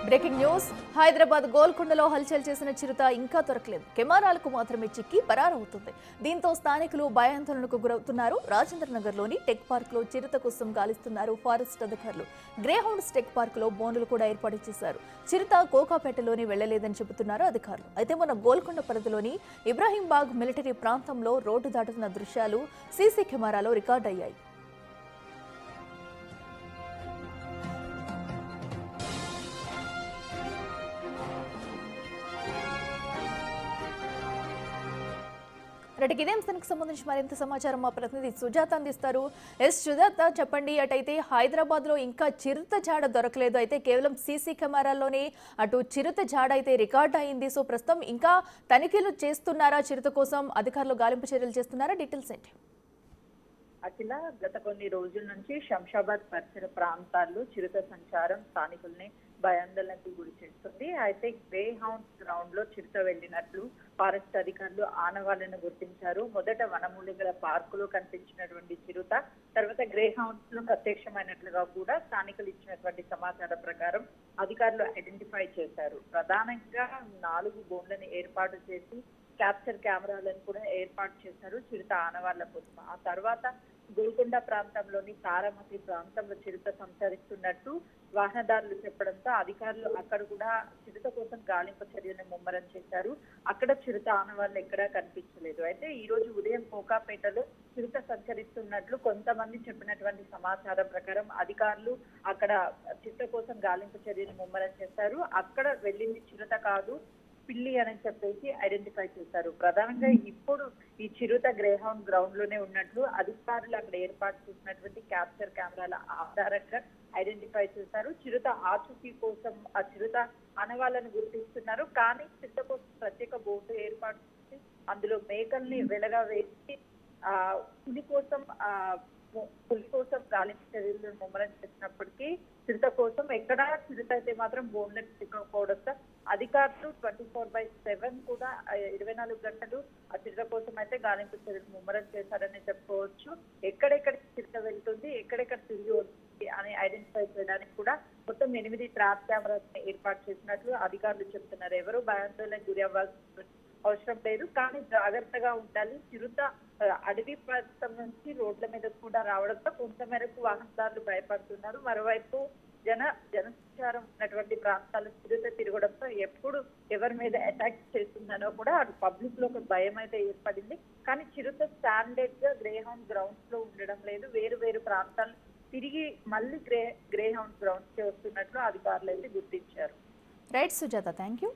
Breaking news Hyderabad గోల్కొండలో హల్చల్ చేసిన చిరుత ఇంకా దొరకలేదు. కెమెరాలకు మాత్రమే చిక్కి పరారవుతుంది. దీంతో స్థానికులు భయాందోళనకు గురవుతున్నారు. రాజేంద్రనగర్లోని టెక్ పార్క్ లో చిరుత కోసం గాలిస్తున్నారు ఫారెస్ట్ అధికారులు. గ్రేహౌండ్స్ టెక్ పార్క్ లో బోనులు కూడా ఏర్పాటు చేశారు. చిరుత కోకాపేటలోని వెళ్లలేదని చెబుతున్నారు అధికారులు. అయితే మొన్న గోల్కొండ పరిధిలోని ఇబ్రాహీంబాగ్ మిలిటరీ ప్రాంతంలో రోడ్డు దాటుతున్న దృశ్యాలు సీసీ కెమెరాలో రికార్డయ్యాయి. ఇదే అంశానికి సంబంధించి మరింత సమాచారం మా ప్రతినిధి సుజాత అందిస్తారు. సుజాత, చెప్పండి. అటైతే హైదరాబాద్ లో ఇంకా చిరుత జాడ దొరకలేదు. అయితే కేవలం సీసీ కెమెరాల్లోనే అటు చిరుత జాడ అయితే రికార్డ్ అయింది. సో ప్రస్తుతం ఇంకా తనిఖీలు చేస్తున్నారా? చిరుత కోసం అధికారులు గాలింపు చర్యలు చేస్తున్నారా? డీటెయిల్స్ ఏంటి? అఖిల, గత కొన్ని రోజుల నుంచి శంషాబాద్ పరిసర ప్రాంతాల్లో చిరుత సంచారం స్థానికుల్ని భయాందోళనకు గురి చేస్తుంది. అయితే గ్రే హౌండ్స్ గ్రౌండ్ లో చిరుత వెళ్లినట్లు ఫారెస్ట్ అధికారులు ఆనవాళ్లను గుర్తించారు. మొదట వనమూలికల పార్కులో కనిపించినటువంటి చిరుత తర్వాత గ్రే హౌండ్స్ లో ప్రత్యక్షమైనట్లుగా కూడా స్థానికులు ఇచ్చినటువంటి సమాచారం ప్రకారం అధికారులు ఐడెంటిఫై చేశారు. ప్రధానంగా 4 బోన్లను ఏర్పాటు చేసి క్యాప్చర్ కెమెరాలను కూడా ఏర్పాటు చేశారు చిరుత ఆనవాళ్ల కోసం. ఆ తర్వాత గోల్కొండ ప్రాంతంలోని తారామతి ప్రాంతంలో చిరుత సంచరిస్తున్నట్టు వాహనదారులు చెప్పడంతో అధికారులు అక్కడ కూడా చిరుత కోసం గాలింపు చర్యలను ముమ్మరం చేశారు. అక్కడ చిరుత ఆనవాళ్లు ఎక్కడా కనిపించలేదు. అయితే ఈ రోజు ఉదయం కోకాపేటలో చిరుత సంచరిస్తున్నట్లు కొంతమంది చెప్పినటువంటి సమాచారం ప్రకారం అధికారులు అక్కడ చిరుత కోసం గాలింపు చర్యలు ముమ్మరం చేశారు. అక్కడ వెళ్ళింది చిరుత కాదు, పిల్లి అని చెప్పేసి ఐడెంటిఫై చేశారు. ప్రధానంగా ఇప్పుడు ఈ చిరుత గ్రేహౌండ్ గ్రౌండ్ లోనే ఉన్నట్లు అధికారులు అక్కడ ఏర్పాటు చేసినటువంటి క్యాప్చర్ కెమెరాల ఆధారంగా ఐడెంటిఫై చేశారు. చిరుత ఆచూకీ కోసం ఆ చిరుత ఆనవాళ్లను గుర్తిస్తున్నారు. కానీ చిరుత కోసం ప్రత్యేక బోర్డు ఏర్పాటు చేసి అందులో మేకల్ని వెలగా వేసి పులి కోసం గాలింపు చర్యలు ముమ్మరం చేసినప్పటికీ చిరుత కోసం ఎక్కడా చిరుత అయితే మాత్రం బోన్లకు చిక్కకపోవడంతో అధికారులు 24/7 కూడా 24 గంటలు ఆ చిరుత కోసం అయితే గాలింపు చర్యలు ముమ్మరం చేశారని చెప్పుకోవచ్చు. ఎక్కడెక్కడ చిరుత వెళ్తుంది, ఎక్కడెక్కడ తిరిగి వస్తుంది అని ఐడెంటిఫై చేయడానికి కూడా మొత్తం 8 ట్రాప్ కెమెరాస్ ఏర్పాటు చేసినట్లు అధికారులు చెప్తున్నారు. ఎవరు భయాందోళనకు గురి అవ్వాల్సిన అవసరం లేదు, కానీ జాగ్రత్తగా ఉండాలి. చిరుత అడవి ప్రాంతం నుంచి రోడ్ల మీద కూడా రావడంతో కొంత మేరకు వాహనదారులు భయపడుతున్నారు. మరోవైపు జనసంచారం ఉన్నటువంటి ప్రాంతాలు చిరుత తిరగడంతో ఎప్పుడు ఎవరి మీద అటాక్ చేస్తుందనో కూడా అటు పబ్లిక్ లో ఒక భయం అయితే ఏర్పడింది. కానీ చిరుత స్టాండర్డ్ గా గ్రేహౌండ్ గ్రౌండ్స్ లో ఉండడం లేదు. వేరు ప్రాంతాలు తిరిగి మళ్ళీ గ్రేహౌండ్ గ్రౌండ్స్ కి వస్తున్నట్లు అధికారులు అయితే గుర్తించారు. Right Sujatha, thank you.